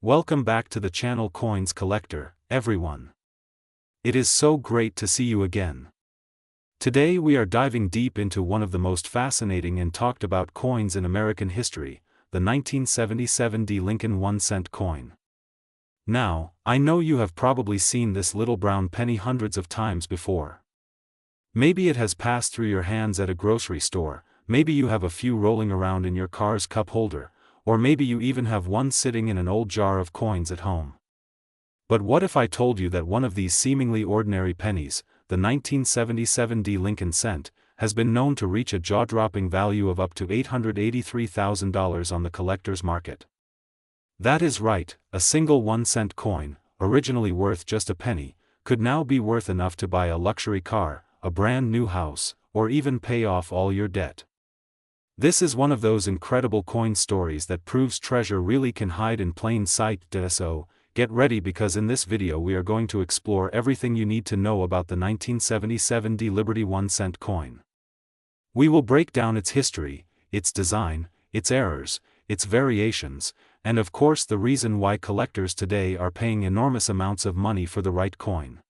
Welcome back to the channel Coins Collector, everyone. It is so great to see you again. Today we are diving deep into one of the most fascinating and talked about coins in American history, the 1977 D. Lincoln 1-cent coin. Now, I know you have probably seen this little brown penny hundreds of times before. Maybe it has passed through your hands at a grocery store, maybe you have a few rolling around in your car's cup holder, or maybe you even have one sitting in an old jar of coins at home. But what if I told you that one of these seemingly ordinary pennies, the 1977 D. Lincoln cent, has been known to reach a jaw-dropping value of up to $883,000 on the collector's market? That is right, a single 1-cent coin, originally worth just a penny, could now be worth enough to buy a luxury car, a brand new house, or even pay off all your debt. This is one of those incredible coin stories that proves treasure really can hide in plain sight. So, get ready, because in this video we are going to explore everything you need to know about the 1977 D. Liberty 1-cent coin. We will break down its history, its design, its errors, its variations, and of course the reason why collectors today are paying enormous amounts of money for the right coin.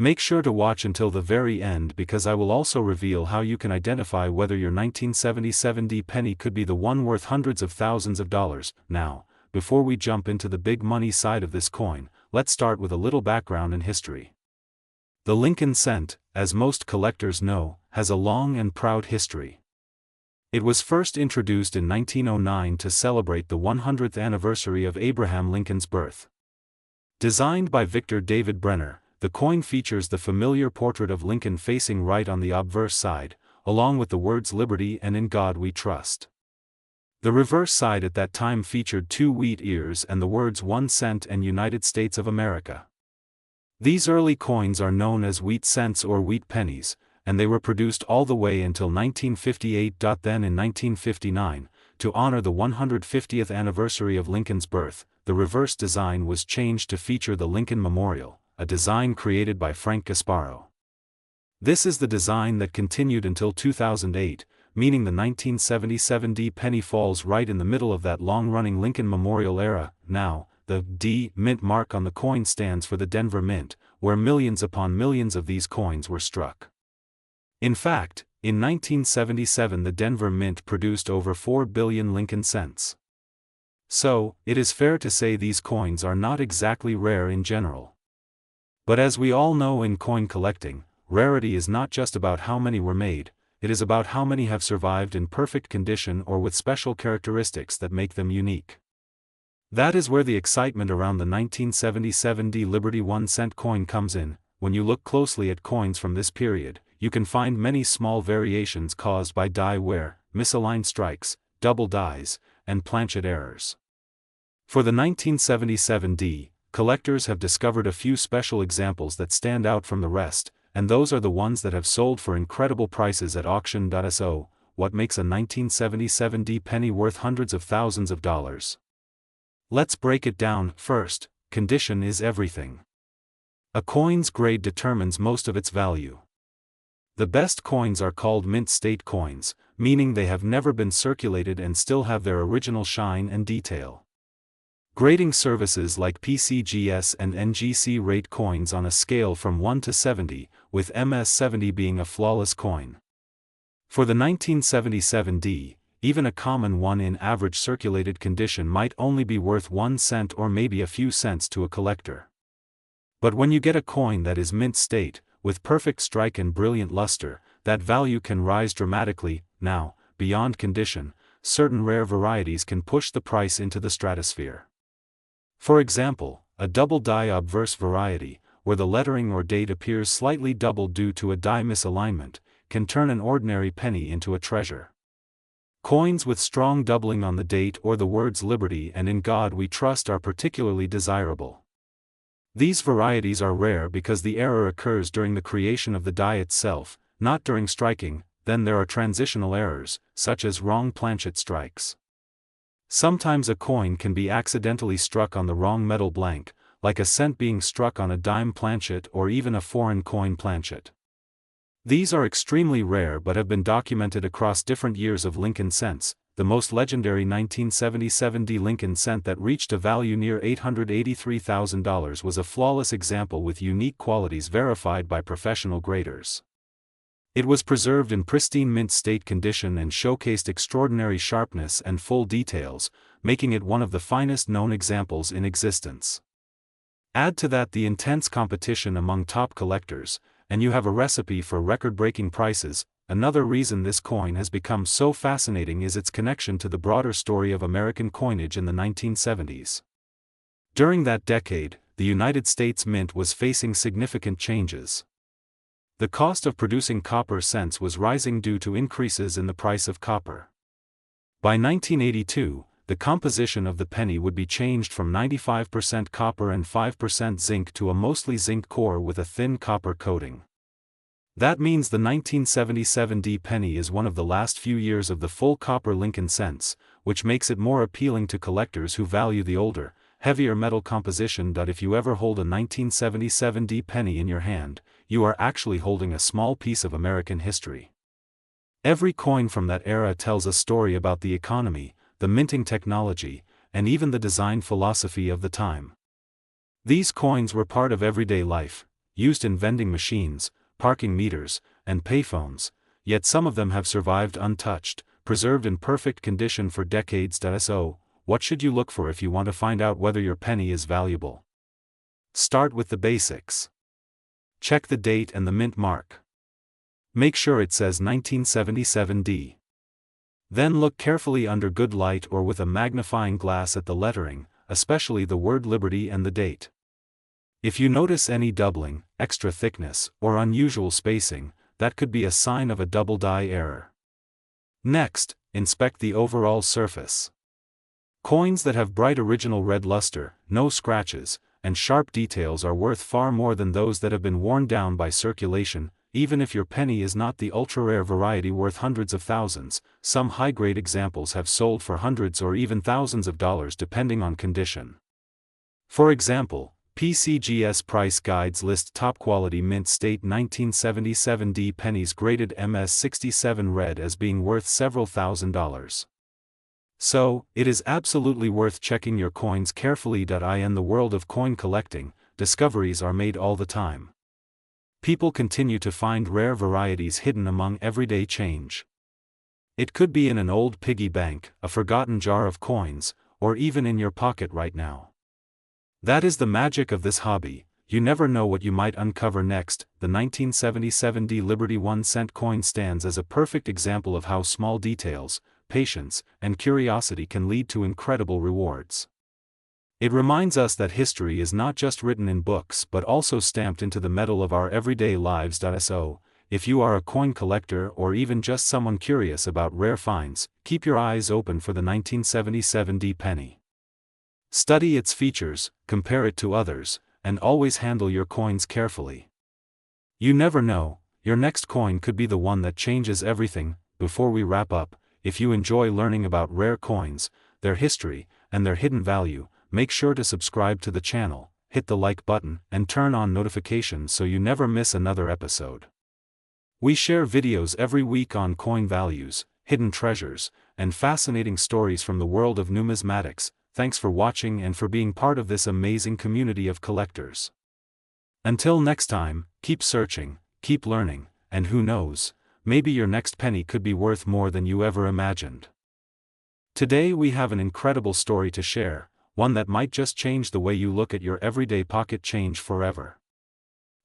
Make sure to watch until the very end, because I will also reveal how you can identify whether your 1977 D penny could be the one worth hundreds of thousands of dollars. Now, before we jump into the big money side of this coin, let's start with a little background and history. The Lincoln cent, as most collectors know, has a long and proud history. It was first introduced in 1909 to celebrate the 100th anniversary of Abraham Lincoln's birth. Designed by Victor David Brenner, the coin features the familiar portrait of Lincoln facing right on the obverse side, along with the words "Liberty" and "In God We Trust." The reverse side at that time featured 2 wheat ears and the words 1 cent and United States of America. These early coins are known as wheat cents or wheat pennies, and they were produced all the way until 1958. Then in 1959, to honor the 150th anniversary of Lincoln's birth, the reverse design was changed to feature the Lincoln Memorial, a design created by Frank Gasparo. This is the design that continued until 2008, meaning the 1977 D penny falls right in the middle of that long-running Lincoln Memorial era. Now, the D mint mark on the coin stands for the Denver Mint, where millions upon millions of these coins were struck. In fact, in 1977 the Denver Mint produced over 4 billion Lincoln cents. So, it is fair to say these coins are not exactly rare in general. But as we all know in coin collecting, rarity is not just about how many were made, it is about how many have survived in perfect condition or with special characteristics that make them unique. That is where the excitement around the 1977 D. Liberty 1-cent coin comes in. When you look closely at coins from this period, you can find many small variations caused by die wear, misaligned strikes, double dies, and planchet errors. For the 1977 D, collectors have discovered a few special examples that stand out from the rest, and those are the ones that have sold for incredible prices at auction. So, what makes a 1977 D penny worth hundreds of thousands of dollars? Let's break it down. First, condition is everything. A coin's grade determines most of its value. The best coins are called mint state coins, meaning they have never been circulated and still have their original shine and detail. Grading services like PCGS and NGC rate coins on a scale from 1 to 70, with MS 70 being a flawless coin. For the 1977 D, even a common one in average circulated condition might only be worth 1 cent or maybe a few cents to a collector. But when you get a coin that is mint state, with perfect strike and brilliant luster, that value can rise dramatically. Now, beyond condition, certain rare varieties can push the price into the stratosphere. For example, a double die obverse variety, where the lettering or date appears slightly double due to a die misalignment, can turn an ordinary penny into a treasure. Coins with strong doubling on the date or the words "Liberty" and "In God We Trust" are particularly desirable. These varieties are rare because the error occurs during the creation of the die itself, not during striking. Then there are transitional errors, such as wrong planchet strikes. Sometimes a coin can be accidentally struck on the wrong metal blank, like a cent being struck on a dime planchet or even a foreign coin planchet. These are extremely rare but have been documented across different years of Lincoln cents. the most legendary 1977 D Lincoln cent that reached a value near $883,000 was a flawless example with unique qualities verified by professional graders. It was preserved in pristine mint state condition and showcased extraordinary sharpness and full details, making it one of the finest known examples in existence. Add to that the intense competition among top collectors, and you have a recipe for record-breaking prices. Another reason this coin has become so fascinating is its connection to the broader story of American coinage in the 1970s. During that decade, the United States Mint was facing significant changes. The cost of producing copper cents was rising due to increases in the price of copper. By 1982, the composition of the penny would be changed from 95% copper and 5% zinc to a mostly zinc core with a thin copper coating. That means the 1977 D penny is one of the last few years of the full copper Lincoln cents, which makes it more appealing to collectors who value the older, heavier metal composition. If you ever hold a 1977 D penny in your hand, you are actually holding a small piece of American history. Every coin from that era tells a story about the economy, the minting technology, and even the design philosophy of the time. These coins were part of everyday life, used in vending machines, parking meters, and payphones, yet some of them have survived untouched, preserved in perfect condition for decades. So, what should you look for if you want to find out whether your penny is valuable? Start with the basics. Check the date and the mint mark. Make sure it says 1977 D. Then look carefully under good light or with a magnifying glass at the lettering, especially the word Liberty and the date. If you notice any doubling, extra thickness, or unusual spacing, that could be a sign of a double die error. Next, inspect the overall surface. Coins that have bright original red luster, no scratches, and sharp details are worth far more than those that have been worn down by circulation. Even if your penny is not the ultra-rare variety worth hundreds of thousands, some high-grade examples have sold for hundreds or even thousands of dollars depending on condition. For example, PCGS price guides list top-quality mint state 1977 D pennies graded MS67 red as being worth several $1,000s. So, it is absolutely worth checking your coins carefully. In the world of coin collecting, discoveries are made all the time. People continue to find rare varieties hidden among everyday change. It could be in an old piggy bank, a forgotten jar of coins, or even in your pocket right now. That is the magic of this hobby. You never know what you might uncover next. The 1977 D Liberty 1-cent coin stands as a perfect example of how small details, patience, and curiosity can lead to incredible rewards. It reminds us that history is not just written in books but also stamped into the metal of our everyday lives. So, if you are a coin collector or even just someone curious about rare finds, keep your eyes open for the 1977 D penny. Study its features, compare it to others, and always handle your coins carefully. You never know, your next coin could be the one that changes everything. Before we wrap up, if you enjoy learning about rare coins, their history, and their hidden value, make sure to subscribe to the channel, hit the like button, and turn on notifications so you never miss another episode. We share videos every week on coin values, hidden treasures, and fascinating stories from the world of numismatics. Thanks for watching and for being part of this amazing community of collectors. Until next time, keep searching, keep learning, and who knows, maybe your next penny could be worth more than you ever imagined. Today we have an incredible story to share, one that might just change the way you look at your everyday pocket change forever.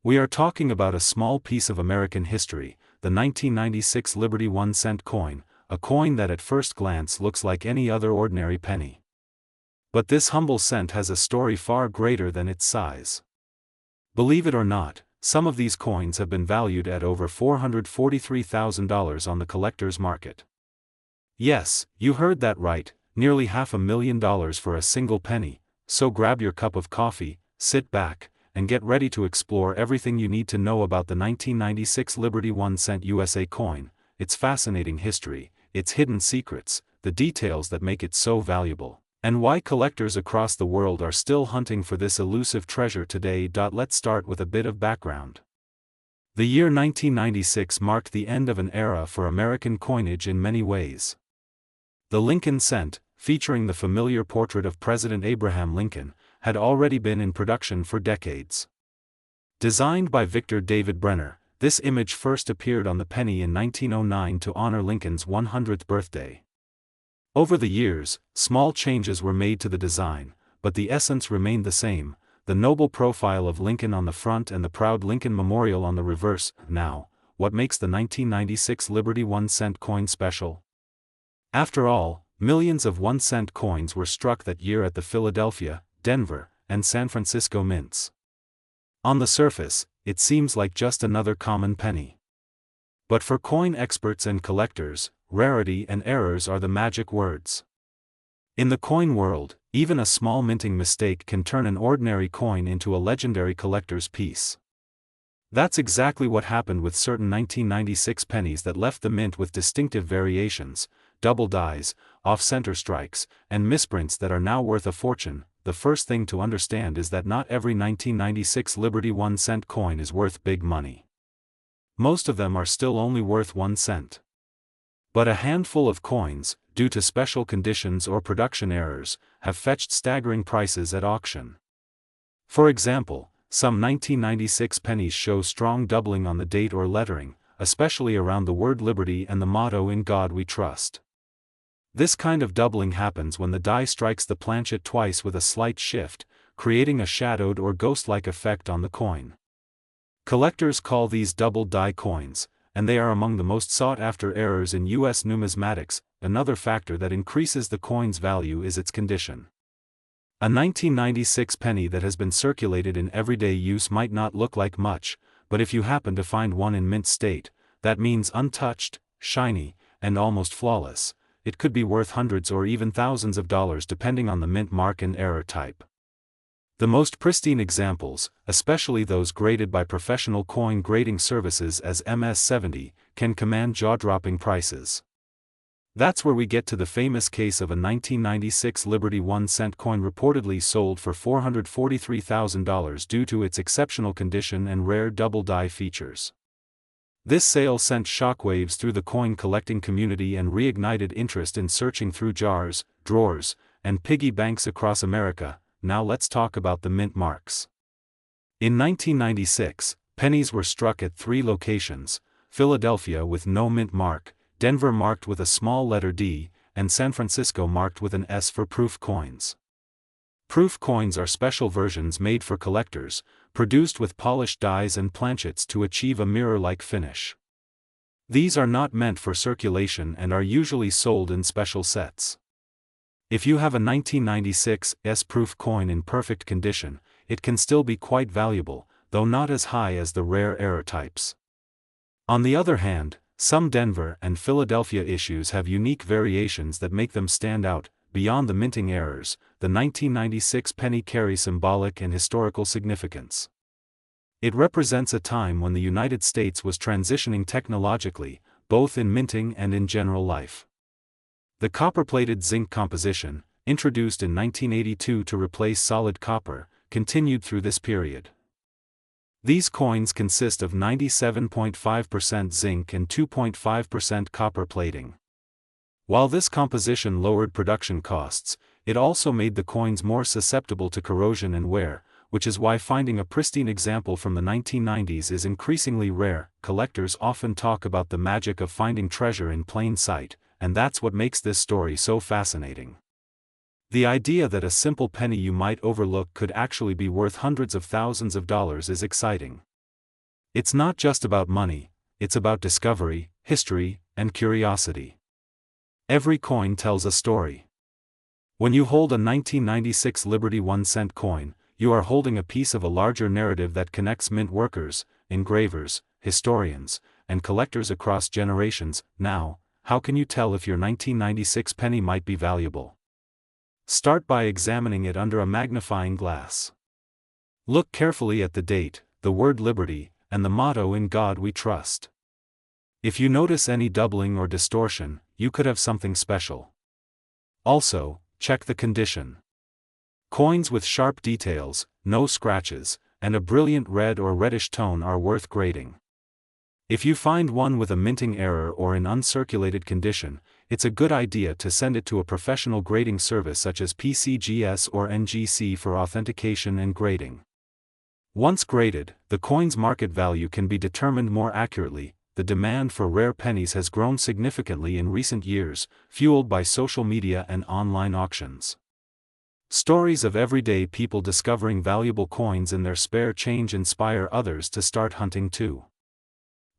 We are talking about a small piece of American history, the 1996 Liberty 1-cent coin, a coin that at first glance looks like any other ordinary penny. But this humble cent has a story far greater than its size. Believe it or not, some of these coins have been valued at over $443,000 on the collector's market. Yes, you heard that right, nearly $500,000 for a single penny. So grab your cup of coffee, sit back, and get ready to explore everything you need to know about the 1996 Liberty 1-cent USA coin, its fascinating history, its hidden secrets, the details that make it so valuable, and why collectors across the world are still hunting for this elusive treasure today. Let's start with a bit of background. The year 1996 marked the end of an era for American coinage in many ways. The Lincoln cent, featuring the familiar portrait of President Abraham Lincoln, had already been in production for decades. Designed by Victor David Brenner, this image first appeared on the penny in 1909 to honor Lincoln's 100th birthday. Over the years, small changes were made to the design, but the essence remained the same: the noble profile of Lincoln on the front and the proud Lincoln Memorial on the reverse. Now, what makes the 1996 Liberty 1-cent coin special? After all, millions of 1-cent coins were struck that year at the Philadelphia, Denver, and San Francisco mints. On the surface, it seems like just another common penny. But for coin experts and collectors, rarity and errors are the magic words. In the coin world, even a small minting mistake can turn an ordinary coin into a legendary collector's piece. That's exactly what happened with certain 1996 pennies that left the mint with distinctive variations, double dies, off-center strikes, and misprints that are now worth a fortune. The first thing to understand is that not every 1996 Liberty 1-cent coin is worth big money. Most of them are still only worth 1 cent. But a handful of coins, due to special conditions or production errors, have fetched staggering prices at auction. For example, some 1996 pennies show strong doubling on the date or lettering, especially around the word Liberty and the motto "In God We Trust." This kind of doubling happens when the die strikes the planchet twice with a slight shift, creating a shadowed or ghost-like effect on the coin. Collectors call these double die coins, and they are among the most sought-after errors in U.S. numismatics. Another factor that increases the coin's value is its condition. A 1996 penny that has been circulated in everyday use might not look like much, but if you happen to find one in mint state, that means untouched, shiny, and almost flawless. It could be worth hundreds or even thousands of dollars depending on the mint mark and error type. The most pristine examples, especially those graded by professional coin grading services as MS-70, can command jaw-dropping prices. That's where we get to the famous case of a 1996 Liberty 1-cent coin reportedly sold for $443,000 due to its exceptional condition and rare double die features. This sale sent shockwaves through the coin collecting community and reignited interest in searching through jars, drawers, and piggy banks across America. Now let's talk about the mint marks. In 1996, pennies were struck at 3 locations: Philadelphia with no mint mark, Denver marked with a small letter D, and San Francisco marked with an S for proof coins. Proof coins are special versions made for collectors, produced with polished dies and planchets to achieve a mirror-like finish. These are not meant for circulation and are usually sold in special sets. If you have a 1996 S-proof coin in perfect condition, it can still be quite valuable, though not as high as the rare error types. On the other hand, some Denver and Philadelphia issues have unique variations that make them stand out. Beyond the minting errors, the 1996 penny carries symbolic and historical significance. It represents a time when the United States was transitioning technologically, both in minting and in general life. The copper-plated zinc composition, introduced in 1982 to replace solid copper, continued through this period. These coins consist of 97.5% zinc and 2.5% copper plating. While this composition lowered production costs, it also made the coins more susceptible to corrosion and wear, which is why finding a pristine example from the 1990s is increasingly rare. Collectors often talk about the magic of finding treasure in plain sight, and that's what makes this story so fascinating. The idea that a simple penny you might overlook could actually be worth hundreds of thousands of dollars is exciting. It's not just about money, it's about discovery, history, and curiosity. Every coin tells a story. When you hold a 1996 Liberty 1-cent coin, you are holding a piece of a larger narrative that connects mint workers, engravers, historians, and collectors across generations. Now, how can you tell if your 1996 penny might be valuable? Start by examining it under a magnifying glass. Look carefully at the date, the word Liberty, and the motto "In God We Trust." If you notice any doubling or distortion, you could have something special. Also, check the condition. Coins with sharp details, no scratches, and a brilliant red or reddish tone are worth grading. If you find one with a minting error or in uncirculated condition, it's a good idea to send it to a professional grading service such as PCGS or NGC for authentication and grading. Once graded, the coin's market value can be determined more accurately. The demand for rare pennies has grown significantly in recent years, fueled by social media and online auctions. Stories of everyday people discovering valuable coins in their spare change inspire others to start hunting too.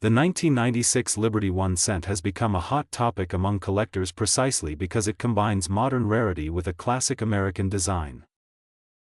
The 1996 Liberty 1 cent has become a hot topic among collectors precisely because it combines modern rarity with a classic American design.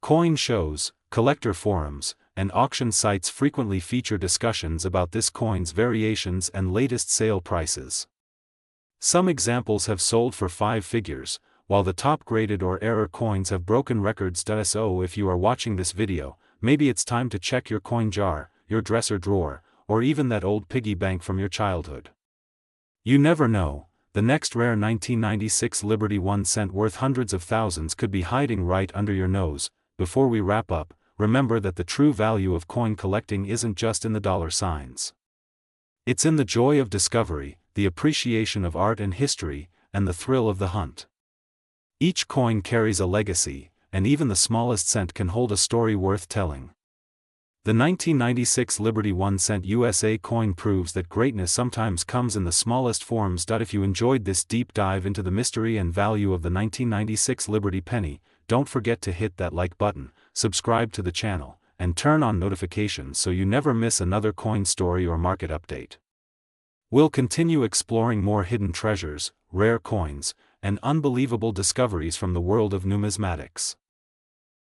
Coin shows, collector forums, and auction sites frequently feature discussions about this coin's variations and latest sale prices. Some examples have sold for 5 figures, while the top-graded or error coins have broken records. So if you are watching this video, maybe it's time to check your coin jar, your dresser drawer, or even that old piggy bank from your childhood. You never know, the next rare 1996 Liberty 1 cent worth hundreds of thousands could be hiding right under your nose. Before we wrap up, remember that the true value of coin collecting isn't just in the dollar signs. It's in the joy of discovery, the appreciation of art and history, and the thrill of the hunt. Each coin carries a legacy, and even the smallest cent can hold a story worth telling. The 1996 Liberty 1 cent USA coin proves that greatness sometimes comes in the smallest forms. If you enjoyed this deep dive into the mystery and value of the 1996 Liberty penny, don't forget to hit that like button, subscribe to the channel, and turn on notifications so you never miss another coin story or market update. We'll continue exploring more hidden treasures, rare coins, and unbelievable discoveries from the world of numismatics.